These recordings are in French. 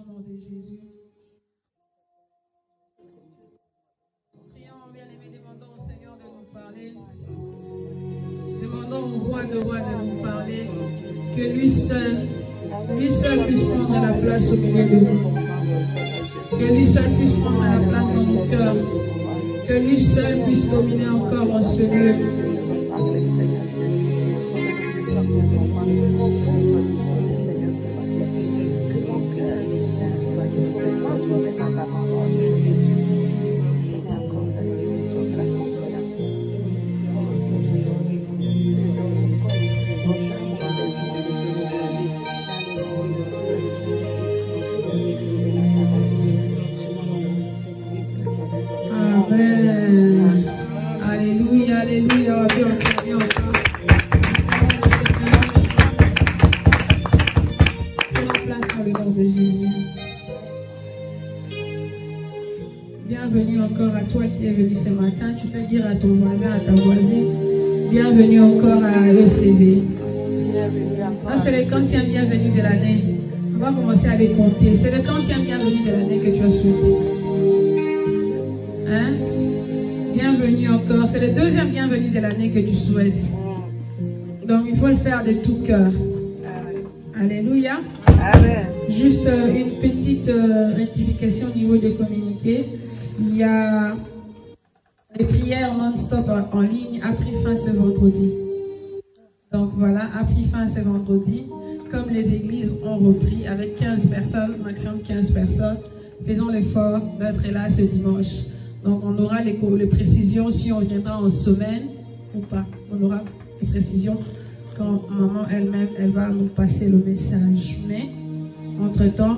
au nom de Jésus. Prions, bien-aimés, demandons au Seigneur de nous parler. Demandons au roi de rois de nous parler. Que lui seul puisse prendre la place au milieu de nous. Que lui seul puisse prendre la place dans nos cœurs. Que lui seul puisse dominer encore en ce lieu. Amen. Alléluia, alléluia. Bienvenue encore à toi qui es venu ce matin. Tu peux dire à ton voisin, à ta voisine, bienvenue encore à ECB. C'est le quantième bienvenue de l'année. On va commencer à les compter. C'est le quantième bienvenue de l'année que tu as souhaité. Hein? Bienvenue encore. C'est le deuxième bienvenue de l'année que tu souhaites. Donc il faut le faire de tout cœur. Alléluia. Amen. Juste une petite rectification au niveau des communiqués. Il y a les prières non-stop en ligne a pris fin ce vendredi. Donc voilà, a pris fin ce vendredi. Comme les églises ont repris avec 15 personnes, maximum 15 personnes, faisons l'effort d'être là ce dimanche. Donc on aura les précisions si on viendra en semaine ou pas. On aura les précisions quand maman elle-même, elle va nous passer le message. Mais entre-temps,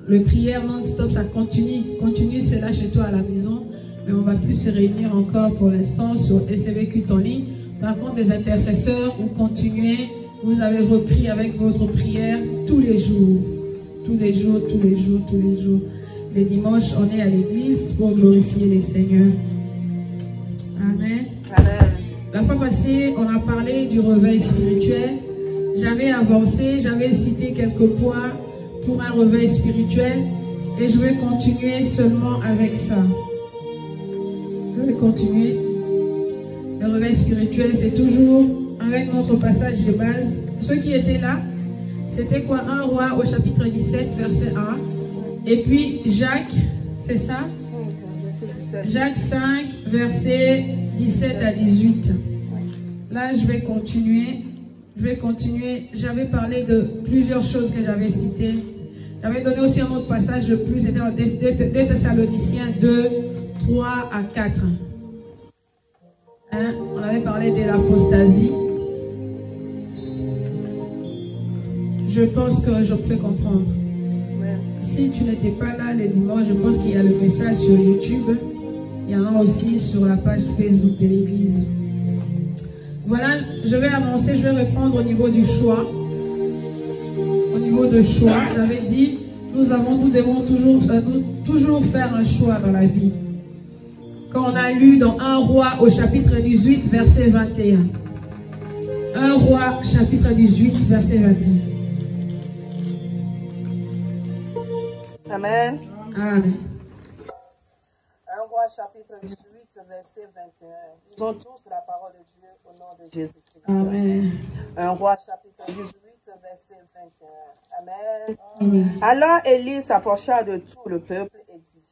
le prière non-stop, ça continue. Continue, c'est là chez toi à la maison. Mais on va plus se réunir encore pour l'instant sur SCV Culte en ligne. Par contre, les intercesseurs, vous continuez. Vous avez repris avec votre prière tous les jours. Tous les jours, tous les jours, tous les jours. Les dimanches, on est à l'église pour glorifier les seigneurs. Amen. Amen. La fois passée, on a parlé du réveil spirituel. J'avais avancé, j'avais cité quelques points pour un réveil spirituel et je vais continuer seulement avec ça. Je vais continuer. Le réveil spirituel, c'est toujours avec notre passage de base. Ceux qui étaient là, c'était quoi? 1 Roi au chapitre 17, verset 1. Et puis Jacques, c'est ça? Jacques 5, verset 17 à 18. Là, je vais continuer. J'avais parlé de plusieurs choses que j'avais citées. J'avais donné aussi un autre passage de plus. C'était dans des Thessaloniciens 2, 3 à 4. Hein? On avait parlé de l'apostasie. Je pense que je peux comprendre. Si tu n'étais pas là le dimanche, je pense qu'il y a le message sur YouTube. Il y en a aussi sur la page Facebook de l'église. Voilà, je vais avancer, je vais reprendre au niveau du choix. Au niveau de choix, j'avais dit, nous devons toujours faire un choix dans la vie. Quand on a lu dans 1 Roi au chapitre 18, verset 21. 1 Roi, chapitre 18, verset 21. Amen. Amen. 1 Roi chapitre 18, verset 21. Nous avons tous la parole de Dieu au nom de Jésus-Christ. Amen. 1 Roi chapitre 18, verset 21. Amen. Amen. Alors Élie s'approcha de tout le peuple et dit,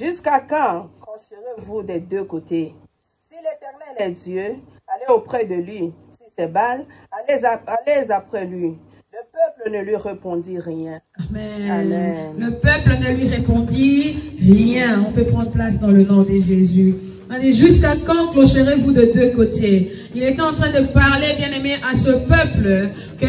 jusqu'à quand crocherez-vous des deux côtés? Si l'Éternel est Dieu, allez auprès de lui. Si c'est Baal, allez après lui. Le peuple ne lui répondit rien. Amen. Amen. Le peuple ne lui répondit rien. On peut prendre place dans le nom de Jésus. Allez, jusqu'à quand clocherez-vous de deux côtés? Il était en train de parler, bien aimé, à ce peuple que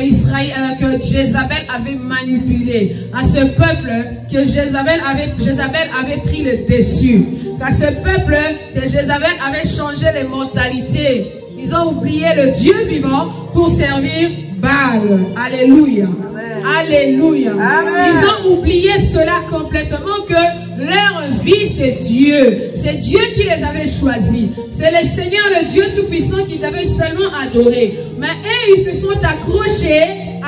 Jézabel avait manipulé. À ce peuple que Jézabel avait pris le dessus. À ce peuple que Jézabel avait changé les mentalités. Ils ont oublié le Dieu vivant pour servir Baal. Alléluia. Amen. Alléluia. Amen. Ils ont oublié cela complètement, que leur vie c'est Dieu. C'est Dieu qui les avait choisis. C'est le Seigneur, le Dieu Tout-Puissant qu'ils avaient seulement adoré. Mais eux, ils se sont accrochés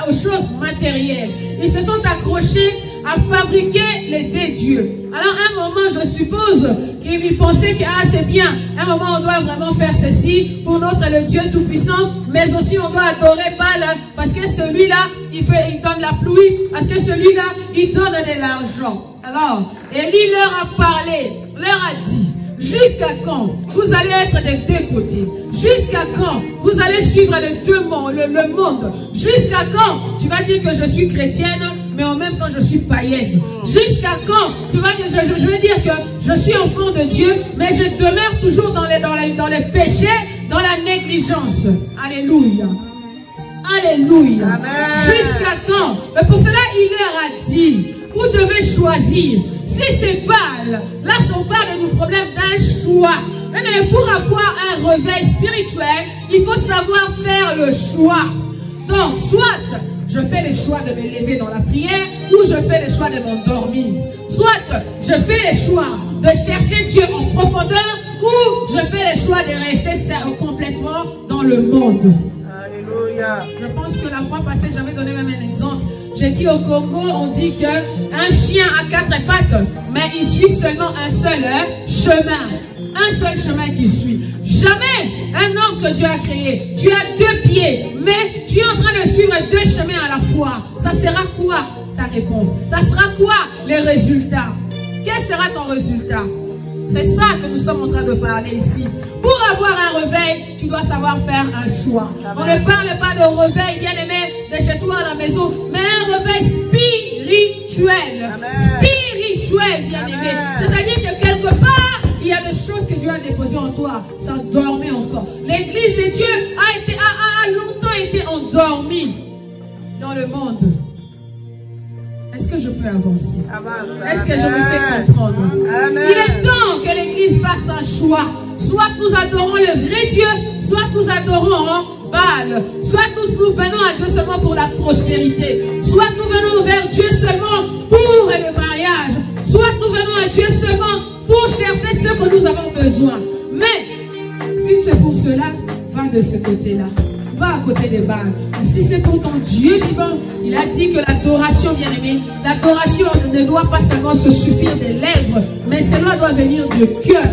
aux choses matérielles. ils se sont accrochés à fabriquer les dieux. Alors, à un moment, je suppose qu'ils pensaient que c'est bien. À un moment, on doit vraiment faire ceci pour notre le Dieu Tout-Puissant, mais aussi on doit adorer Baal parce que celui-là, il donne la pluie, parce que celui-là, il donne de l'argent. Alors, Élie leur a parlé, leur a dit, jusqu'à quand vous allez être des deux côtés? Jusqu'à quand vous allez suivre les deux mondes, le monde? Jusqu'à quand tu vas dire que je suis chrétienne, mais en même temps je suis païenne? Jusqu'à quand tu vas dire, je vais dire que je suis enfant de Dieu, mais je demeure toujours dans les péchés, dans la négligence? Alléluia. Alléluia. Jusqu'à quand? Mais pour cela, il leur a dit, vous devez choisir. Si c'est Baal, là on parle du problème d'un choix. Mais pour avoir un réveil spirituel, il faut savoir faire le choix. Donc, soit je fais le choix de me lever dans la prière, ou je fais le choix de m'endormir. Soit je fais le choix de chercher Dieu en profondeur, ou je fais le choix de rester complètement dans le monde. Alléluia. Je pense que la fois passée, j'avais donné même un exemple. J'ai dit au Congo, on dit qu'un chien a 4 pattes, mais il suit seulement un seul chemin. Un seul chemin qu'il suit. Jamais un homme que Dieu a créé, tu as 2 pieds, mais tu es en train de suivre 2 chemins à la fois. Ça sera quoi ta réponse? Ça sera quoi les résultats? Quel sera ton résultat? C'est ça que nous sommes en train de parler ici. Pour avoir un réveil, tu dois savoir faire un choix. On ne parle pas de réveil, bien aimé, de chez toi à la maison, mais un réveil spirituel. Spirituel, bien aimé. C'est-à-dire que quelque part, il y a des choses que Dieu a déposées en toi. Ça dormait encore. L'église de Dieu a longtemps été endormie dans le monde. Est-ce que je peux avancer? Est-ce que je me fais comprendre? Amen. Il est temps que l'église fasse un choix. Soit nous adorons le vrai Dieu, soit nous adorons Baal. Soit nous venons à Dieu seulement pour la prospérité. Soit nous venons vers Dieu seulement pour le mariage. Soit nous venons à Dieu seulement pour chercher ce que nous avons besoin. Mais si c'est pour cela, va de ce côté-là. Va à côté des Baal. Si c'est pour ton Dieu vivant, il a dit que l'adoration, bien aimé, l'adoration ne doit pas seulement se suffire des lèvres, mais cela doit venir du cœur.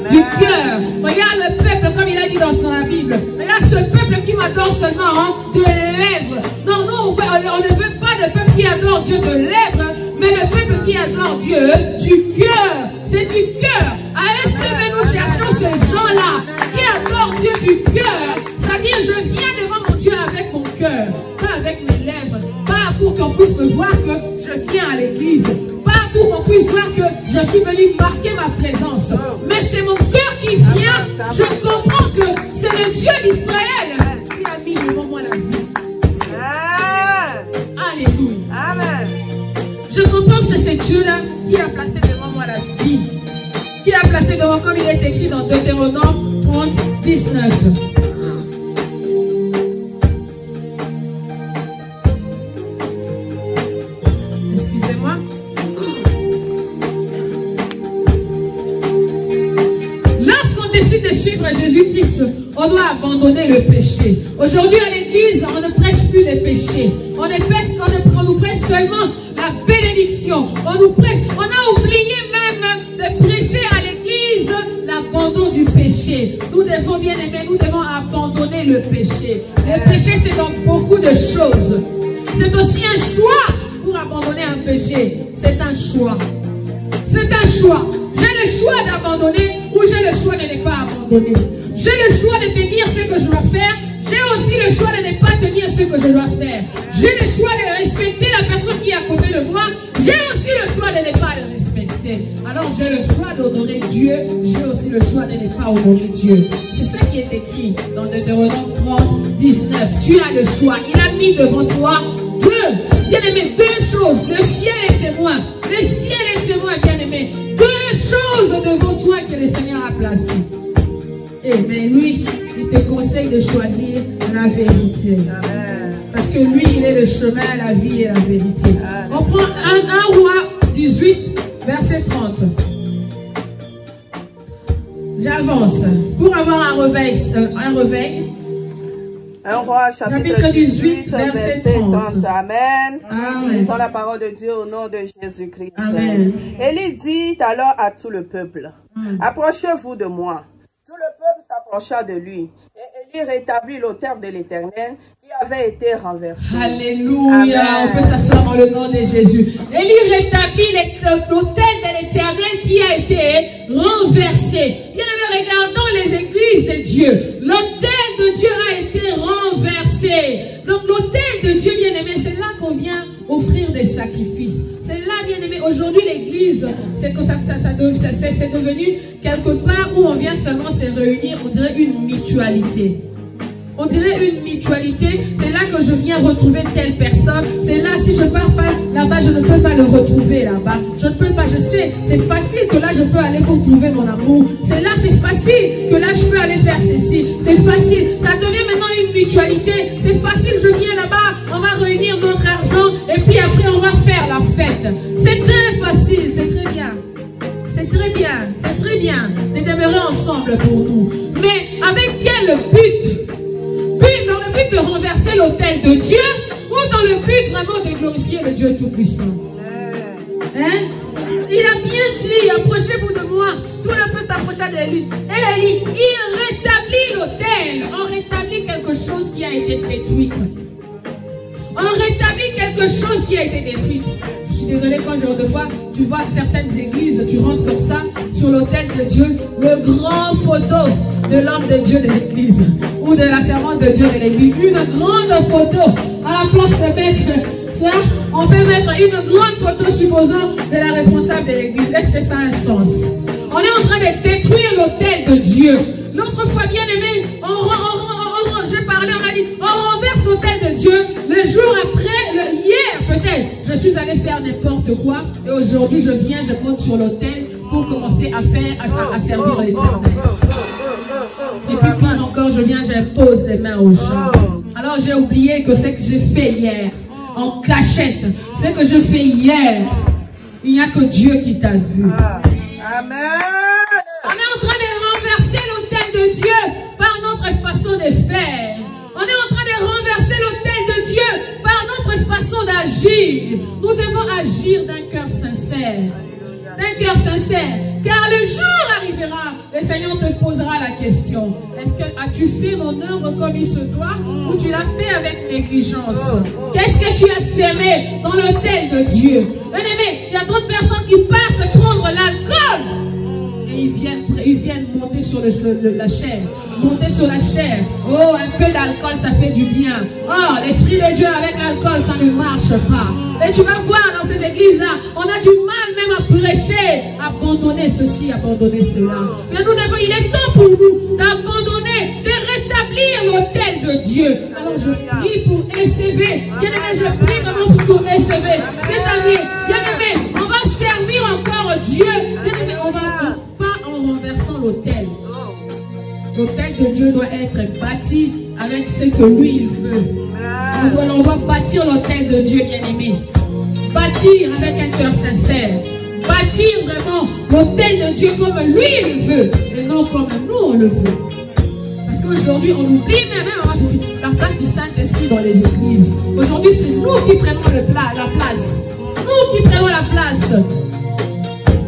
Du cœur. Regarde le peuple, comme il a dit dans la Bible. Regarde ce peuple qui m'adore seulement de lèvres. Non, non, on ne veut pas de peuple qui adore Dieu de lèvres, mais le peuple qui adore Dieu du cœur. C'est du cœur. Allez, nous cherchons ces gens-là qui adorent Dieu du cœur. C'est-à-dire, je viens devant mon Dieu avec mon cœur, pas avec mes lèvres, pas pour qu'on puisse me voir que je viens à l'église, pas pour qu'on puisse voir que je suis venu marquer ma présence, mais c'est mon cœur qui vient. Je comprends que c'est le Dieu d'Israël qui a mis devant moi la vie. Alléluia. Amen. Je comprends que c'est ce Dieu-là qui a placé devant moi la vie, qui a placé devant, comme il est écrit dans Deutéronome 30, 19. Jésus-Christ, on doit abandonner le péché. Aujourd'hui à l'église, on ne prêche plus les péchés. On nous prêche seulement la bénédiction. On a oublié même de prêcher à l'église l'abandon du péché. Nous devons, bien aimer, nous devons abandonner le péché. Le péché, c'est dans beaucoup de choses. C'est aussi un choix pour abandonner un péché. C'est un choix. C'est un choix. J'ai le choix d'abandonner ou j'ai le choix de ne pas abandonner. J'ai le choix de tenir ce que je dois faire. J'ai aussi le choix de ne pas tenir ce que je dois faire. J'ai le choix de respecter la personne qui est à côté de moi. J'ai aussi le choix de ne pas le respecter. Alors j'ai le choix d'honorer Dieu. J'ai aussi le choix de ne pas honorer Dieu. C'est ça qui est écrit dans Deutéronome 30, 19. Tu as le choix. Il a mis devant toi bien aimé, 2 choses. Le ciel est témoin. Le ciel est témoin, bien aimé. 2 choses devant toi que le Seigneur a placées. Mais lui, il te conseille de choisir la vérité. Amen. Parce que lui, il est le chemin, la vie et la vérité. Amen. On prend 1 Roi 18, verset 30. J'avance. Pour avoir un réveil, 1 Roi, chapitre 18, verset 30. Amen. Amen. Lisons la parole de Dieu au nom de Jésus-Christ. Amen. Élie dit alors à tout le peuple, approchez-vous de moi. Tout le peuple s'approcha de lui. Et Élie rétablit l'autel de l'Éternel qui avait été renversé. Alléluia. Amen. On peut s'asseoir dans le nom de Jésus. Élie rétablit l'autel de l'Éternel qui a été renversé. Bien aimé, regardons les églises de Dieu. L'autel de Dieu a été renversé. Donc l'autel de Dieu, bien aimé, c'est là qu'on vient offrir des sacrifices. C'est là, bien aimé, aujourd'hui l'église, c'est que c'est devenu quelque part où on vient seulement se réunir, on dirait une mutualité. On dirait une mutualité, c'est là que je viens retrouver telle personne, c'est là, si je ne pars pas là-bas, je ne peux pas le retrouver là-bas. Je ne peux pas, je sais, c'est facile que là je peux aller pour trouver mon amour. C'est là, c'est facile que là je peux aller faire ceci. C'est facile, ça devient maintenant une mutualité. C'est facile, je viens là-bas, on va réunir notre argent et puis après on va faire la fête. C'est très facile, c'est très bien. C'est très bien, c'est très bien de demeurer ensemble pour nous. Mais avec quel but? Dans le but de renverser l'autel de Dieu ou dans le but vraiment de glorifier le Dieu Tout-Puissant? Hein? Il a bien dit, approchez-vous de moi. Tout le peuple s'approcha de lui. Et Élie, il rétablit l'autel. On rétablit quelque chose qui a été détruit. On rétablit quelque chose qui a été détruit. Je suis désolée quand de fois tu vois certaines églises, tu rentres comme ça sur l'autel de Dieu, le grand photo de l'homme de Dieu de l'église ou de la servante de Dieu de l'église, une grande photo à la place de mettre ça, on peut mettre une grande photo supposant de la responsable de l'église. Est-ce que ça a un sens? On est en train de détruire l'autel de Dieu. L'autre fois, bien aimé, je parlais, on a dit, on renverse l'autel de Dieu. Le jour après, hier peut-être, je suis allé faire n'importe quoi. Et aujourd'hui, je viens, je monte sur l'autel pour commencer à faire, à servir l'Éternel. Et puis pire encore, je viens, j'impose les mains aux gens. Alors j'ai oublié que ce que j'ai fait hier, en cachette, ce que je fais hier, il n'y a que Dieu qui t'a vu. Amen. On est en train de renverser l'autel de Dieu par notre façon de faire. On est en train de renverser l'autel de Dieu par notre façon d'agir. Nous devons agir d'un cœur sincère. D'un cœur sincère. Car le jour arrivera, le Seigneur te posera la question. Est-ce que as-tu fait mon œuvre comme il se doit ou tu l'as fait avec négligence? Qu'est-ce que tu as sémé dans l'autel de Dieu? Bien-aimé, il y a d'autres personnes qui partent prendre l'alcool. Et ils viennent monter sur la chair. Monter sur la chair. Oh, un peu d'alcool, ça fait du bien. Oh, l'Esprit de Dieu avec l'alcool, ça ne marche pas. Et tu vas voir dans ces églises-là, on a du mal même à prêcher, abandonner ceci, abandonner cela. Mais nous devons, il est temps pour nous d'abandonner, de rétablir l'autel de Dieu. Alors je prie pour SCV. Bien-aimé, je prie vraiment pour SCV. Cette année, bien-aimé, on va servir encore Dieu. Bien-aimé, on va pas en renversant l'autel. L'autel de Dieu doit être bâti avec ce que lui il veut. On va bâtir l'autel de Dieu, bien-aimé. Bâtir avec un cœur sincère. Bâtir vraiment l'autel de Dieu comme lui il veut. Et non comme nous on le veut. Parce qu'aujourd'hui on oublie même la place du Saint-Esprit dans les églises. Aujourd'hui c'est nous qui prenons la place. Nous qui prenons la place.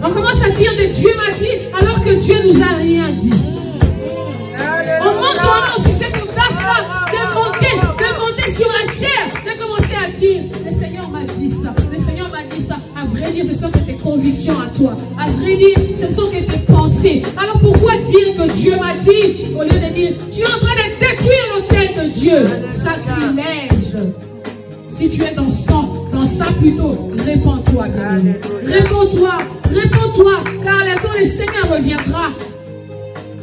On commence à dire que Dieu m'a dit alors que Dieu nous a rien dit. On monte aussi cette place-là de monter sur la chair, de commencer à dire le Seigneur m'a dit ça, le Seigneur m'a dit ça. À vrai dire, ce sont que tes convictions à toi. À vrai dire, ce sont que tes pensées. Alors pourquoi dire que Dieu m'a dit au lieu de dire tu es en train de détruire l'autel de Dieu? Sacrilège. Si tu es dans ça plutôt, répands-toi. Répands-toi, car quand le Seigneur reviendra,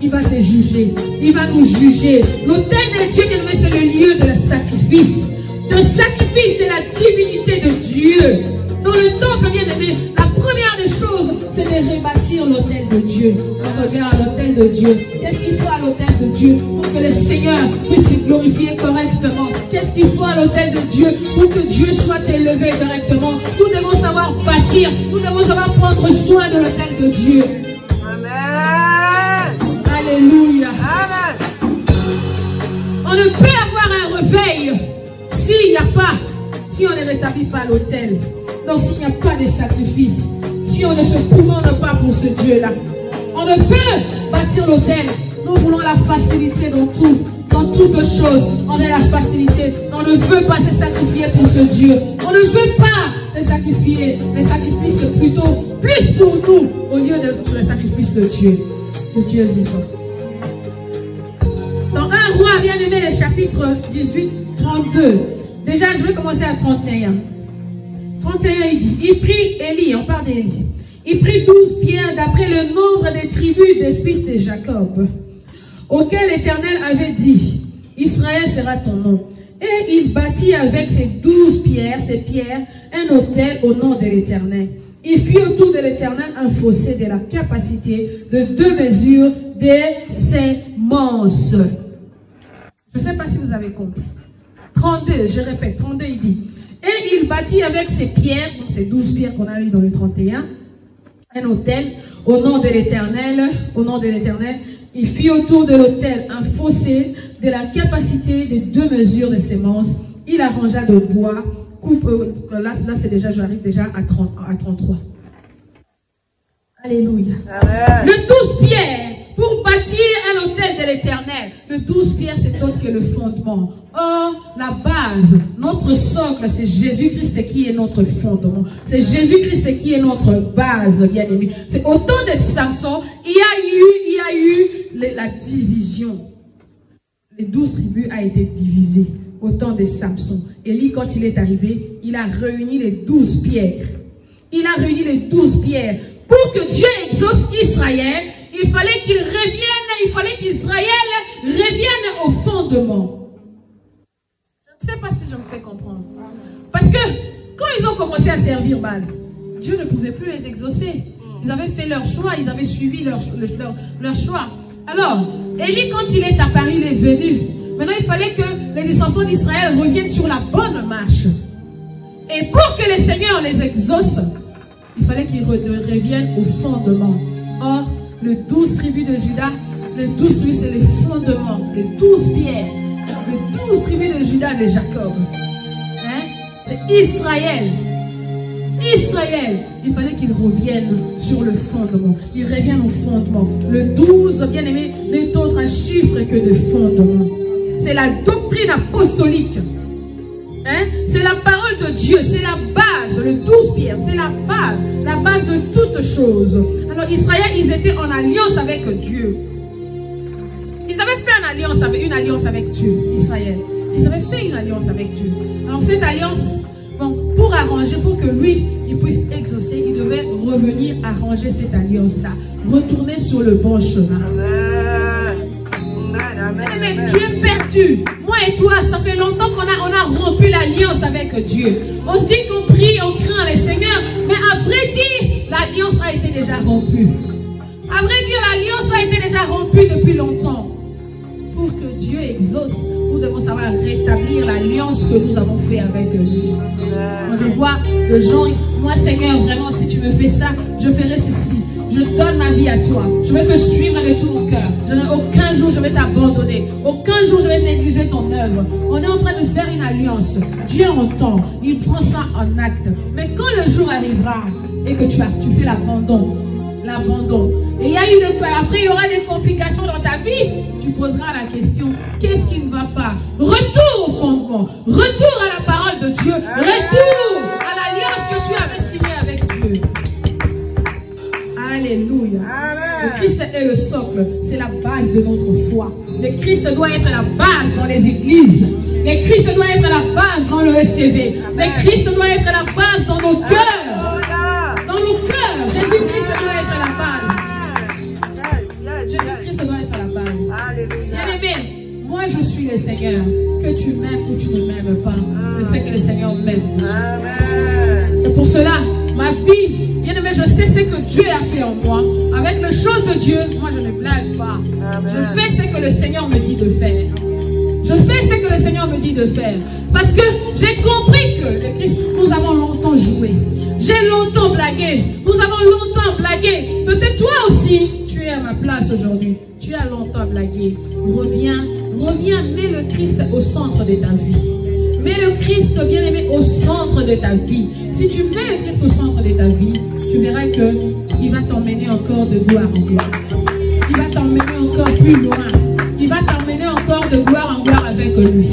il va te juger, il va nous juger. L'autel de Dieu, c'est le lieu de sacrifice, de la divinité de Dieu. Dans le temple, bien aimé, la première des choses, c'est de rebâtir l'autel de Dieu. On regarde l'autel de Dieu. Qu'est-ce qu'il faut à l'autel de Dieu pour que le Seigneur puisse se glorifier correctement? Qu'est-ce qu'il faut à l'autel de Dieu pour que Dieu soit élevé correctement? Nous devons savoir bâtir, nous devons savoir prendre soin de l'autel de Dieu. Amen. Alléluia. Amen. On On ne peut avoir un réveil s'il n'y a pas, si on ne rétablit pas l'autel. Donc s'il n'y a pas de sacrifice, si on ne se commande pas pour ce Dieu-là. On ne peut bâtir l'autel. Nous voulons la facilité dans tout. Dans toutes choses, on a la facilité. On ne veut pas se sacrifier pour ce Dieu. On ne veut pas le sacrifier. Les sacrifices plutôt plus pour nous au lieu de le sacrifice de Dieu. De Dieu vivant. Dans 1 Roi, bien aimé, le chapitre 18, 32. Déjà, je vais commencer à 31. 31, il dit, il prit Élie, on parle d'Élie. Il prit 12 pierres d'après le nombre des tribus des fils de Jacob, auquel l'Éternel avait dit, Israël sera ton nom. Et il bâtit avec ces 12 pierres, un autel au nom de l'Éternel. Il fit autour de l'Éternel un fossé de la capacité de 2 mesures des semences. Je ne sais pas si vous avez compris. 32, je répète, 32 il dit. Et il bâtit avec ces pierres, donc ces 12 pierres qu'on a lues dans le 31, un autel au nom de l'Éternel, il fit autour de l'autel un fossé de la capacité de 2 mesures de semences. Il arrangea de bois, là c'est déjà, j'arrive déjà à 33. Alléluia. Amen. Le 12 pierres pour bâtir un autel de l'Éternel. Le 12 pierres, c'est autre que le fondement. Or, la base, notre socle, c'est Jésus-Christ qui est notre fondement. C'est Jésus-Christ qui est notre base, bien aimé. C'est au temps de Samson, il y a eu la division. Les 12 tribus a été divisées au temps de Samson. Élie, quand il est arrivé, il a réuni les 12 pierres. Il a réuni les 12 pierres. Pour que Dieu exauce Israël, il fallait qu'il revienne, il fallait qu'Israël revienne au fondement. Je ne sais pas si je me fais comprendre. Parce que quand ils ont commencé à servir Baal, Dieu ne pouvait plus les exaucer. Ils avaient fait leur choix, ils avaient suivi leur choix. Alors, Élie, quand il est apparu, il est venu. Maintenant, il fallait que les enfants d'Israël reviennent sur la bonne marche. Et pour que les seigneurs les exaucent, il fallait qu'ils reviennent au fondement. Or, les 12 tribus de Juda, les 12 tribus, c'est les fondements, les 12 pierres, les 12 tribus de Juda de Jacob. Hein? C'est Israël. Israël, il fallait qu'ils reviennent sur le fondement. Ils reviennent au fondement. Le 12, bien aimé, n'est autre un chiffre que de fondement. C'est la doctrine apostolique. Hein? C'est la parole de Dieu, c'est la base, le 12 pierres, c'est la base de toutes choses. Alors Israël, ils étaient en alliance avec Dieu. Ils avaient fait une alliance avec Dieu, Israël. Ils avaient fait une alliance avec Dieu. Alors cette alliance, bon, pour arranger, pour que lui, il puisse exaucer, il devait revenir arranger cette alliance-là. Retourner sur le bon chemin. Mais Dieu perdu. Moi et toi, ça fait longtemps qu'on a rompu l'alliance avec Dieu. On se dit qu'on prie, on craint le Seigneur. Mais à vrai dire, l'alliance a été déjà rompue. À vrai dire, l'alliance a été déjà rompue depuis longtemps. Pour que Dieu exauce, nous devons savoir rétablir l'alliance que nous avons fait avec lui. Quand je vois le gens, moi Seigneur, vraiment, si tu me fais ça, je ferai ceci. Je donne ma vie à toi. Je vais te suivre de tout mon cœur. Aucun jour je vais t'abandonner. Aucun jour je vais négliger ton œuvre. On est en train de faire une alliance. Dieu entend. Il prend ça en acte. Mais quand le jour arrivera et que tu fais l'abandon, et après il y aura des complications dans ta vie, tu poseras la question, qu'est-ce qui ne va pas? Retour au fondement. Retour à la parole de Dieu. Retour à l'alliance que tu avais signée avec Dieu. Alléluia. Amen. Le Christ est le socle. C'est la base de notre foi. Le Christ doit être la base dans les églises. Le Christ doit être la base dans le SCV. Le Christ doit être la base dans nos cœurs. Dans nos cœurs. Jésus-Christ doit être la base. Jésus-Christ doit être la base. Bien-aimé, moi je suis le Seigneur. Que tu m'aimes ou tu ne m'aimes pas, je sais que le Seigneur m'aime. Et pour cela, ma vie, bien-aimé, je sais ce que Dieu a fait en moi. Avec les choses de Dieu, moi je ne blague pas. Amen. Je fais ce que le Seigneur me dit de faire. Je fais ce que le Seigneur me dit de faire. Parce que j'ai compris que le Christ, nous avons longtemps joué. J'ai longtemps blagué. Nous avons longtemps blagué. Peut-être toi aussi, tu es à ma place aujourd'hui. Tu as longtemps blagué. Reviens, mets le Christ au centre de ta vie. Mets le Christ, bien-aimé, au centre de ta vie. Si tu mets le Christ au centre de ta vie, tu verras qu'il va t'emmener encore de gloire en gloire. Il va t'emmener encore plus loin. Il va t'emmener encore de gloire en gloire avec lui.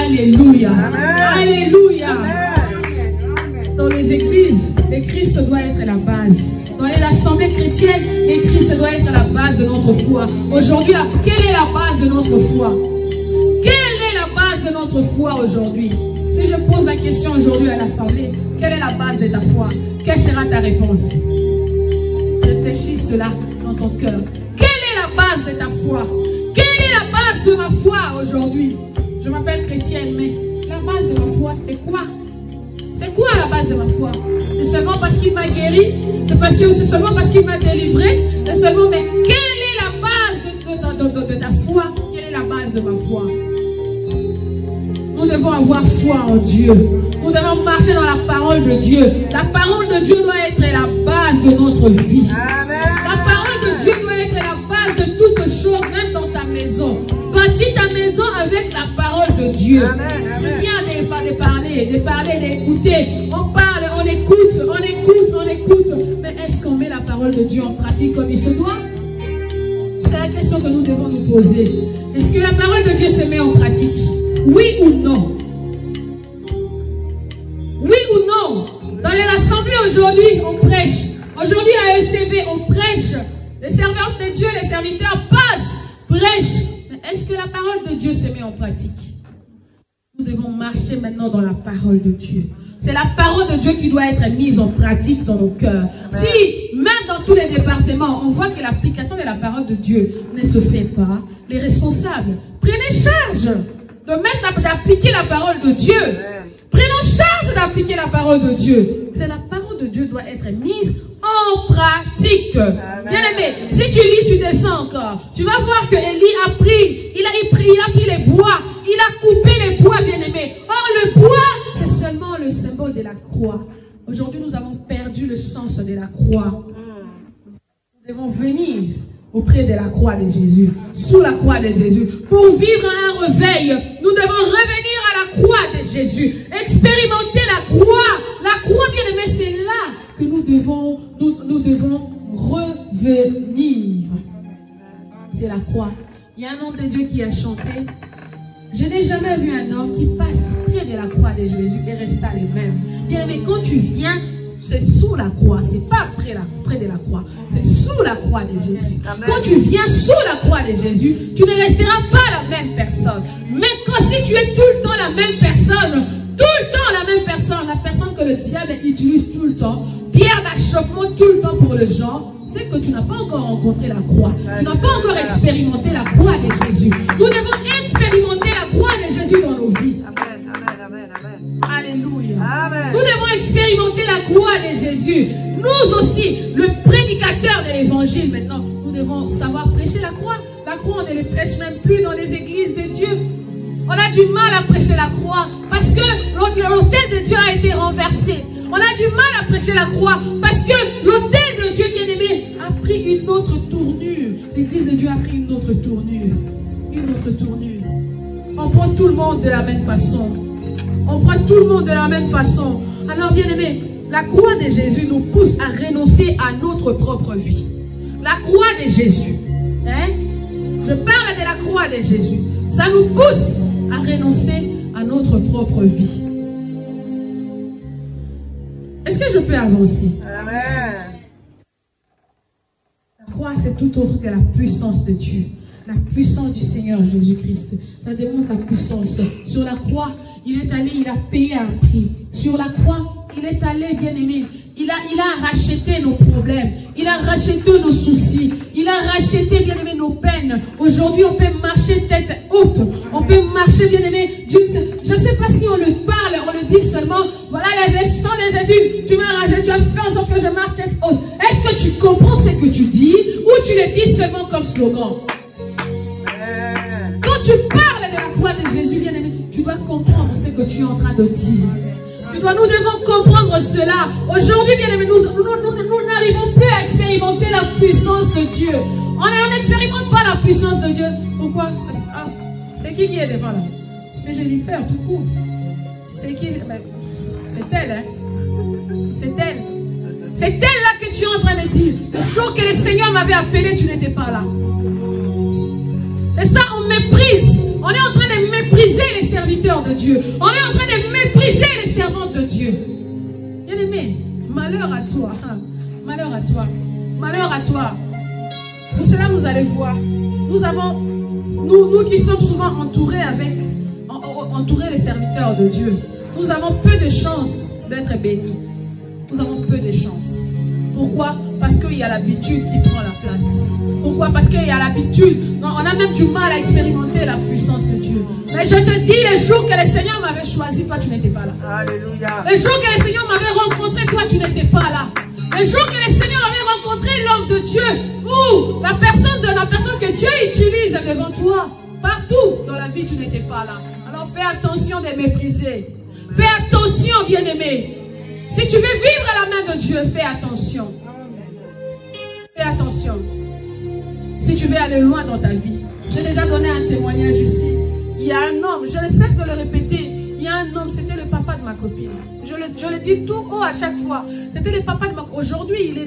Alléluia. Amen. Alléluia. Amen. Dans les églises, le Christ doit être la base. Dans les assemblées chrétiennes, le Christ doit être la base de notre foi. Aujourd'hui, quelle est la base de notre foi? Quelle est la base de notre foi aujourd'hui? Si je pose la question aujourd'hui à l'assemblée, quelle est la base de ta foi? Quelle sera ta réponse? Réfléchis cela dans ton cœur. Quelle est la base de ta foi? Quelle est la base de ma foi aujourd'hui? Je m'appelle chrétienne, mais la base de ma foi, c'est quoi? C'est quoi la base de ma foi? C'est seulement parce qu'il m'a guéri? C'est seulement parce qu'il m'a délivré? C'est seulement, mais quelle est la base de ta foi? Quelle est la base de ma foi? Nous devons avoir foi en Dieu. Nous devons marcher dans la parole de Dieu. La parole de Dieu doit être la base de notre vie. Amen. La parole de Dieu doit être la base de toutes choses, même dans ta maison. Bâtis ta maison avec la parole de Dieu. C'est bien de parler, d'écouter. On parle, on écoute. Mais est-ce qu'on met la parole de Dieu en pratique comme il se doit? C'est la question que nous devons nous poser. Est-ce que la parole de Dieu se met en pratique? Oui ou non? Oui ou non? Dans l'assemblée aujourd'hui, on prêche. Aujourd'hui à ECV, on prêche. Les serveurs de Dieu, les serviteurs passent, prêchent. Mais est-ce que la parole de Dieu se met en pratique? Nous devons marcher maintenant dans la parole de Dieu. C'est la parole de Dieu qui doit être mise en pratique dans nos cœurs. Si, même dans tous les départements, on voit que l'application de la parole de Dieu ne se fait pas, les responsables, prenez charge d'appliquer la parole de Dieu. Prenons charge d'appliquer la parole de Dieu. C'est la parole de Dieu doit être mise en pratique. Bien-aimé, si tu lis, tu descends encore. Tu vas voir que Élie a pris, il a pris les bois, il a coupé les bois, bien-aimé. Or, le bois, c'est seulement le symbole de la croix. Aujourd'hui, nous avons perdu le sens de la croix. Nous devons venir auprès de la croix de Jésus, sous la croix de Jésus. Pour vivre un réveil, nous devons revenir à la croix de Jésus, expérimenter la croix. La croix, bien aimé, c'est là que nous devons revenir. C'est la croix. Il y a un homme de Dieu qui a chanté. Je n'ai jamais vu un homme qui passe près de la croix de Jésus et resta les mêmes. Bien aimé, quand tu viens, c'est sous la croix, c'est pas près de la croix, c'est sous la croix de Jésus. Amen. Quand tu viens sous la croix de Jésus, tu ne resteras pas la même personne. Mais si tu es tout le temps la même personne, la personne que le diable utilise tout le temps, pierre d'achoppement tout le temps pour les gens, c'est que tu n'as pas encore rencontré la croix. Tu n'as pas encore expérimenté la croix de Jésus. Nous devons expérimenter la croix de Jésus dans nos vies. Amen, amen, amen. Alléluia. Amen. Nous devons expérimenter la croix de Jésus. Nous aussi, le prédicateur de l'évangile maintenant, nous devons savoir prêcher la croix. La croix, on ne les prêche même plus dans les églises de Dieu. On a du mal à prêcher la croix parce que l'autel de Dieu a été renversé. On a du mal à prêcher la croix parce que l'autel de Dieu, bien-aimé, a pris une autre tournure. L'église de Dieu a pris une autre tournure. Une autre tournure. On prend tout le monde de la même façon. On prend tout le monde de la même façon. Alors, bien-aimé, la croix de Jésus nous pousse à renoncer à notre propre vie. La croix de Jésus. Hein? Je parle de la croix de Jésus. Ça nous pousse à renoncer à notre propre vie. Est-ce que je peux avancer? Amen. La croix, c'est tout autre que la puissance de Dieu. La puissance du Seigneur Jésus-Christ. Ça démontre la puissance. Sur la croix, il est allé, il a payé un prix. Sur la croix, il est allé, bien-aimé. Il a racheté nos problèmes. Il a racheté nos soucis. Il a racheté, bien-aimé, nos peines. Aujourd'hui, on peut marcher tête haute. On peut marcher, bien-aimé. Je ne sais pas si on le parle, on le dit seulement. Voilà le sang de Jésus. Tu m'as racheté, tu as fait en sorte que je marche tête haute. Est-ce que tu comprends ce que tu dis ou tu le dis seulement comme slogan? Quand tu parles de la croix de Jésus, bien-aimé, tu dois comprendre ce que tu es en train de dire. Nous devons comprendre cela. Aujourd'hui, bien aimé, nous n'arrivons plus à expérimenter la puissance de Dieu. On n'expérimente pas la puissance de Dieu. Pourquoi? Parce que, c'est qui est devant là? C'est Jennifer, tout court. C'est qui? C'est elle, hein? C'est elle. C'est elle là que tu es en train de dire. Le jour que le Seigneur m'avait appelé, tu n'étais pas là. Et ça, on méprise. On est en train de mépriser les serviteurs de Dieu. On est en train de mépriser les servantes de Dieu. Bien-aimé, malheur à toi. Malheur à toi. Malheur à toi. Pour cela, vous allez voir. Nous qui sommes souvent entourés les serviteurs de Dieu, nous avons peu de chances d'être bénis. Nous avons peu de chances. Pourquoi? Parce qu'il y a l'habitude qui prend la place. Pourquoi? Parce qu'il y a l'habitude. On a même du mal à expérimenter la puissance de Dieu. Mais je te dis, le jour que le Seigneur m'avait choisi, toi tu n'étais pas là. Alléluia. Le jour que le Seigneur m'avait rencontré, toi tu n'étais pas là. Le jour que le Seigneur avait rencontré l'homme de Dieu, ou la personne que Dieu utilise devant toi, partout dans la vie tu n'étais pas là. Alors fais attention de mépriser. Fais attention, bien-aimé. Si tu veux vivre à la main de Dieu, fais attention. Fais attention. Si tu veux aller loin dans ta vie. J'ai déjà donné un témoignage ici. Il y a un homme, je ne cesse de le répéter. Il y a un homme, c'était le papa de ma copine. Je le dis tout haut à chaque fois. C'était le papa de ma copine. Aujourd'hui, il est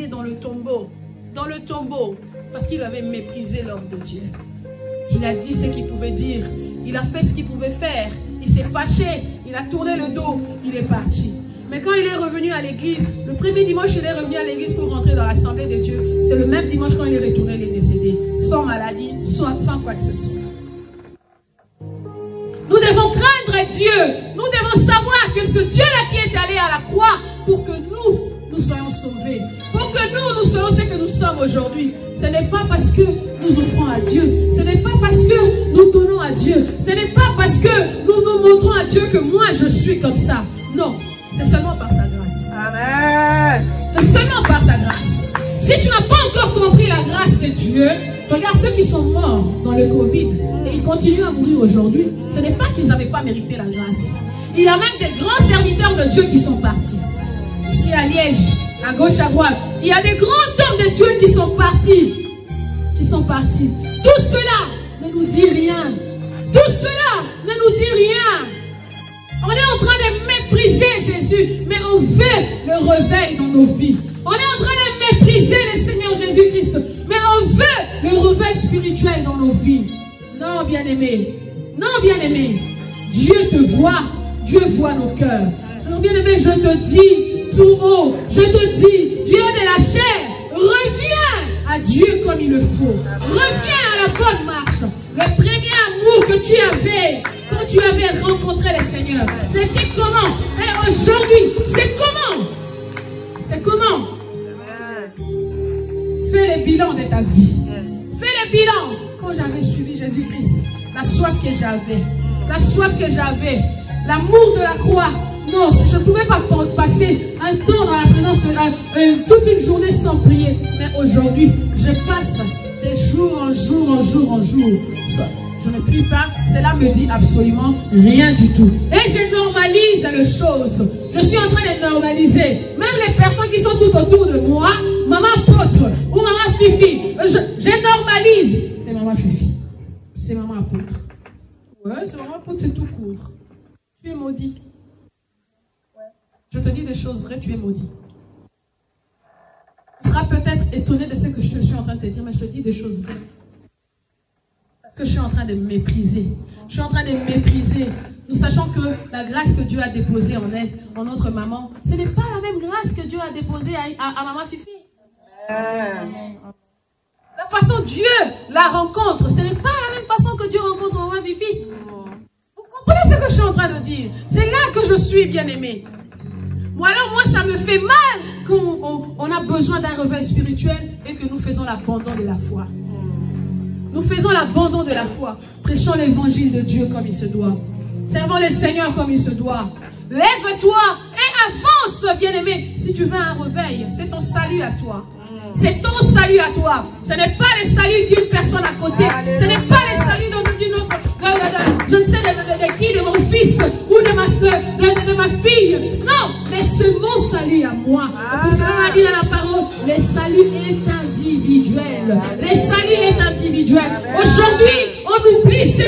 dans le tombeau. Dans le tombeau. Parce qu'il avait méprisé l'homme de Dieu. Il a dit ce qu'il pouvait dire. Il a fait ce qu'il pouvait faire. Il s'est fâché. Il a tourné le dos. Il est parti. Mais quand il est revenu à l'église, le premier dimanche, il est revenu à l'église pour rentrer dans l'assemblée de Dieu. C'est le même dimanche quand il est retourné, il est décédé. Sans maladie, soit sans quoi que ce soit. Nous devons craindre Dieu. Nous devons savoir que ce Dieu-là qui est allé à la croix pour que nous soyons sauvés. Pour que nous soyons ce que nous sommes aujourd'hui. Ce n'est pas parce que nous offrons à Dieu. Ce n'est pas parce que nous donnons à Dieu. Ce n'est pas parce que nous nous montrons à Dieu que moi je suis comme ça. Non. C'est seulement par sa grâce. Amen. C'est seulement par sa grâce. Si tu n'as pas encore compris la grâce de Dieu, regarde ceux qui sont morts dans le Covid et ils continuent à mourir aujourd'hui. Ce n'est pas qu'ils n'avaient pas mérité la grâce. Il y a même des grands serviteurs de Dieu qui sont partis. Ici à Liège, à gauche, à droite, il y a des grands hommes de Dieu qui sont partis. Tout cela ne nous dit rien. Tout cela ne nous dit rien. On est en train de mépriser Jésus, mais on veut le réveil dans nos vies. On est en train de mépriser le Seigneur Jésus-Christ, mais on veut le réveil spirituel dans nos vies. Non, bien-aimé. Non, bien-aimé. Dieu te voit. Dieu voit nos cœurs. Alors, bien-aimé, je te dis tout haut, je te dis, Dieu de la chair, reviens à Dieu comme il le faut. Reviens à la bonne marche. Le premier amour que tu avais quand tu avais rencontré le Seigneur, c'était comment? Et aujourd'hui, c'est comment? C'est comment? Fais le bilan de ta vie. Fais le bilan. Quand j'avais suivi Jésus-Christ, la soif que j'avais, l'amour de la croix. Non, je ne pouvais pas passer un temps dans la présence de toute une journée sans prier. Mais aujourd'hui, je passe de jour en jour. Je ne prie pas, cela me dit absolument rien du tout. Et je normalise les choses. Je suis en train de normaliser. Même les personnes qui sont tout autour de moi, maman apôtre ou maman Fifi, je normalise. C'est maman Fifi. C'est maman apôtre. Ouais, c'est maman apôtre, c'est tout court. Tu es maudit. Je te dis des choses vraies, tu es maudit. Tu seras peut-être étonné de ce que je te suis en train de te dire, mais je te dis des choses vraies. Parce que je suis en train de me mépriser. Je suis en train de me mépriser. Nous sachons que la grâce que Dieu a déposée en elle, en notre maman, ce n'est pas la même grâce que Dieu a déposée à maman Fifi. La façon Dieu la rencontre, ce n'est pas la même façon que Dieu rencontre maman Fifi. Vous comprenez ce que je suis en train de dire? C'est là que je suis, bien-aimé. Moi, ça me fait mal qu'on a besoin d'un réveil spirituel et que nous faisons l'abandon de la foi. Nous faisons l'abandon de la foi. Prêchons l'évangile de Dieu comme il se doit. Servons le Seigneur comme il se doit. Lève-toi et avance, bien-aimé. Si tu veux un réveil, c'est ton salut à toi. C'est ton salut à toi. Ce n'est pas le salut d'une personne à côté. Ce n'est pas le salut d'une autre. Je ne sais de qui, de mon fils ou de ma fille. Non, mais c'est mon salut à moi. Et pour cela, on a dit dans la parole, le salut salut est individuel. Le salut est individuel. Aujourd'hui, on oublie ce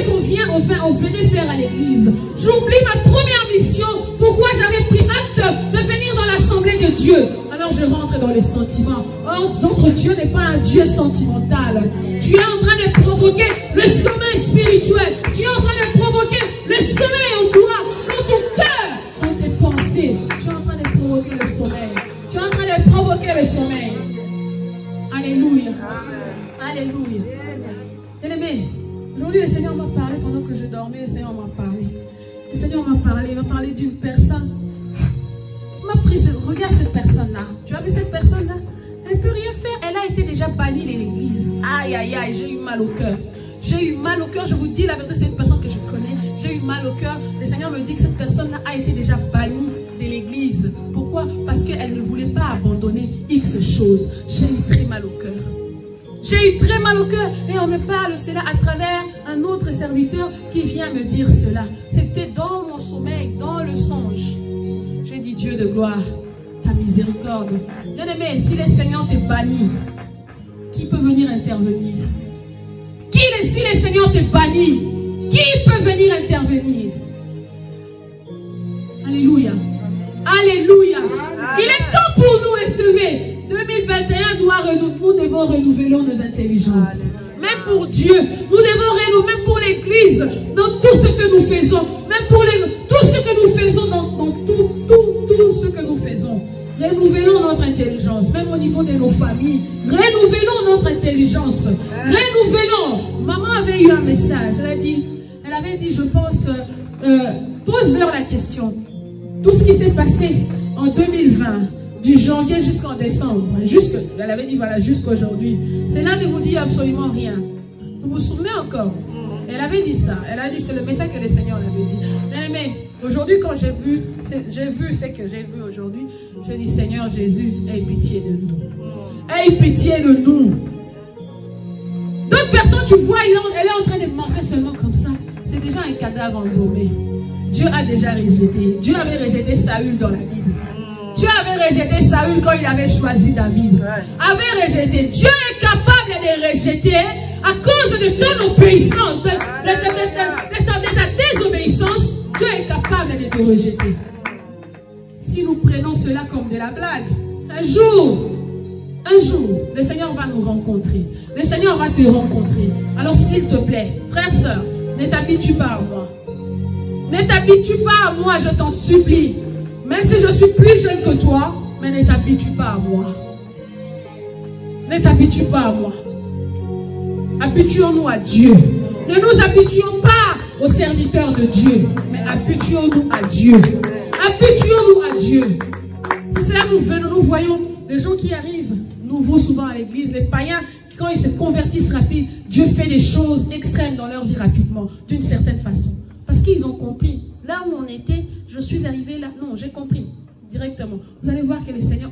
on venait faire à l'église. J'oublie ma première mission. Pourquoi j'avais pris acte de venir dans l'assemblée de Dieu. Alors je rentre dans les sentiments. Or, notre Dieu n'est pas un Dieu sentimental. Tu es en train de provoquer le sommeil spirituel. Tu es en train de provoquer le sommeil en toi, dans ton cœur, dans tes pensées. Tu es en train de provoquer le sommeil. Tu es en train de provoquer le sommeil. Alléluia. Alléluia. Bien-aimé, aujourd'hui le Seigneur m'a parlé pendant que je dormais. Le Seigneur m'a parlé. Le Seigneur m'a parlé d'une personne. Il m'a pris, regarde cette personne-là. Tu as vu cette personne-là? Elle ne peut rien faire. Elle a été déjà bannie de l'église. Aïe, aïe, aïe, j'ai eu mal au cœur. J'ai eu mal au cœur. Je vous dis la vérité, c'est une personne que je connais. J'ai eu mal au cœur. Le Seigneur me dit que cette personne-là a été déjà bannie de l'église. Pourquoi? Parce qu'elle ne voulait pas abandonner X choses. J'ai eu très mal au cœur. J'ai eu très mal au cœur. Et on me parle cela à travers un autre serviteur qui vient me dire cela. C'était dans mon sommeil, dans le songe. J'ai dit, Dieu de gloire, ta miséricorde. Bien-aimé, si le Seigneur t'est banni, qui peut venir intervenir? Si le Seigneur t'est banni, qui peut venir intervenir? Alléluia. Alléluia. Il est temps pour nous élever. 2021, nous devons renouveler nos intelligences. Même pour Dieu, nous devons renouveler, même pour l'Église, dans tout ce que nous faisons, même pour tout ce que nous faisons, dans tout ce que nous faisons. Renouvelons notre intelligence, même au niveau de nos familles. Renouvelons notre intelligence. Renouvelons. Maman avait eu un message. Elle avait dit, je pense, pose-leur la question. Tout ce qui s'est passé en 2020, du janvier jusqu'en décembre, elle avait dit, voilà, jusqu'aujourd'hui. Cela ne vous dit absolument rien. Vous vous souvenez encore? Elle avait dit ça. Elle a dit, c'est le message que le Seigneur avait dit. Mais aujourd'hui, quand j'ai vu ce que j'ai vu aujourd'hui, je dis, Seigneur Jésus, aie pitié de nous. Aie pitié de nous. D'autres personnes, tu vois, elle est en train de marcher seulement comme ça. C'est déjà un cadavre embaumé. Dieu a déjà rejeté. Dieu avait rejeté Saül dans la Bible. Dieu avait rejeté Saül quand il avait choisi David. Avait rejeté. Dieu est capable de rejeter à cause de ton obéissance, de ta désobéissance. Dieu est capable de te rejeter. Si nous prenons cela comme de la blague, un jour, le Seigneur va nous rencontrer. Le Seigneur va te rencontrer. Alors s'il te plaît, frère, soeur, ne t'habitue pas à moi. Ne t'habitue pas à moi, je t'en supplie. Même si je suis plus jeune que toi, mais ne t'habitue pas à moi. Ne t'habitue pas à moi. Habituons-nous à Dieu. Ne nous habituons pas aux serviteurs de Dieu, mais habituons-nous à Dieu. Habituons-nous à Dieu. C'est là que nous voyons les gens qui arrivent nouveaux souvent à l'église, les païens, quand ils se convertissent rapide, Dieu fait des choses extrêmes dans leur vie rapidement, d'une certaine façon. Parce qu'ils ont compris. Là où on était, je suis arrivé là. Non, j'ai compris directement. Vous allez voir que le Seigneur,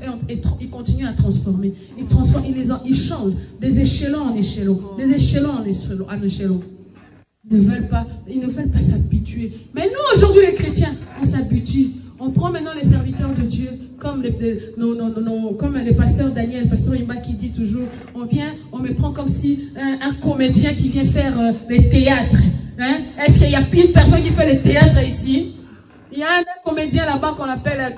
il continue à transformer. Il transforme, il change des échelons en échelons, des échelons en échelons. Ils ne veulent pas s'habituer. Mais nous, aujourd'hui, les chrétiens, on s'habitue. On prend maintenant les serviteurs de Dieu, comme le pasteur Daniel, le pasteur Ima qui dit toujours, on me prend comme si un comédien qui vient faire les théâtres. Hein? Est-ce qu'il y a une personne qui fait le théâtre ici? Il y a un comédien là-bas qu'on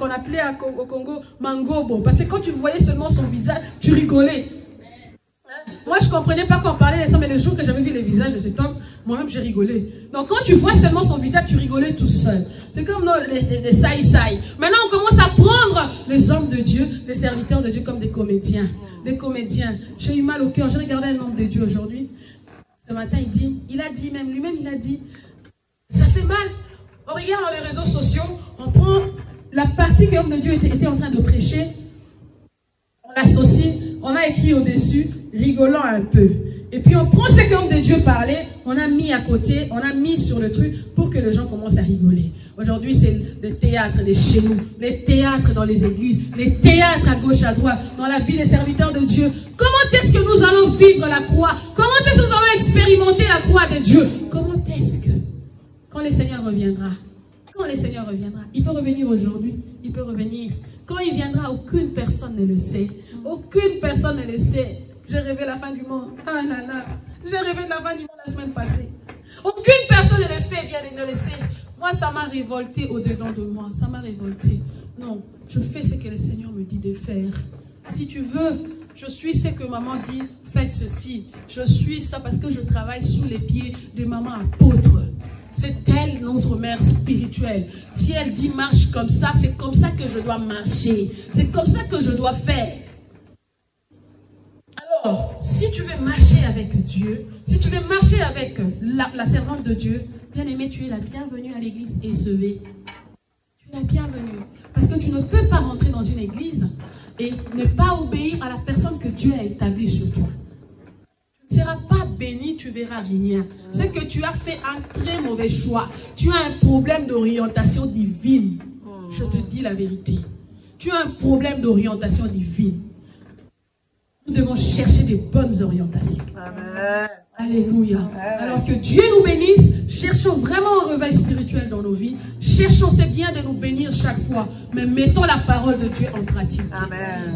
appelait au Congo Mangobo. Parce que quand tu voyais seulement son visage, tu rigolais. Hein? Moi, je ne comprenais pas quand on parlait de ça, mais le jour que j'avais vu le visage de cet homme, moi-même, j'ai rigolé. Donc, quand tu vois seulement son visage, tu rigolais tout seul. C'est comme les saï-saï. Maintenant, on commence à prendre les hommes de Dieu, les serviteurs de Dieu comme des comédiens. Des comédiens. J'ai eu mal au cœur. J'ai regardé un homme de Dieu aujourd'hui. Ce matin, il a dit, ça fait mal. On regarde dans les réseaux sociaux, on prend la partie que l'homme de Dieu était en train de prêcher, on l'associe, on a écrit au-dessus, rigolant un peu. Et puis on prend ce que l'homme de Dieu parlait, on a mis à côté, on a mis sur le truc pour que les gens commencent à rigoler. Aujourd'hui, c'est le théâtre de chez nous, les théâtres dans les églises, les théâtres à gauche, à droite, dans la vie des serviteurs de Dieu. Comment est-ce que nous allons vivre la croix? Comment est-ce que nous allons expérimenter la croix de Dieu? Comment est-ce que, quand le Seigneur reviendra, il peut revenir aujourd'hui, il peut revenir Quand il viendra, aucune personne ne le sait. Aucune personne ne le sait. J'ai rêvé la fin du monde. Ah là là. J'ai rêvé de la fin du monde la semaine passée. Aucune personne ne le fait, bien ne le sait. Moi, ça m'a révolté au-dedans de moi. Ça m'a révolté. Non, je fais ce que le Seigneur me dit de faire. Si tu veux, je suis ce que maman dit, faites ceci. Je suis ça parce que je travaille sous les pieds de maman apôtre. C'est elle notre mère spirituelle. Si elle dit marche comme ça, c'est comme ça que je dois marcher. C'est comme ça que je dois faire. Alors, si tu veux marcher avec Dieu, si tu veux marcher avec la servante de Dieu, bien-aimé, tu es la bienvenue à l'église SEV. Tu es la bienvenue. Parce que tu ne peux pas rentrer dans une église et ne pas obéir à la personne que Dieu a établie sur toi. Tu ne seras pas béni, tu ne verras rien. C'est que tu as fait un très mauvais choix. Tu as un problème d'orientation divine. Je te dis la vérité. Tu as un problème d'orientation divine. Nous devons chercher des bonnes orientations. Amen. Alléluia. Amen. Alors que Dieu nous bénisse, cherchons vraiment un réveil spirituel dans nos vies. Cherchons, c'est bien de nous bénir chaque fois, mais mettons la parole de Dieu en pratique.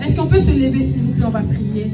Est-ce qu'on peut se lever, s'il vous plaît, on va prier.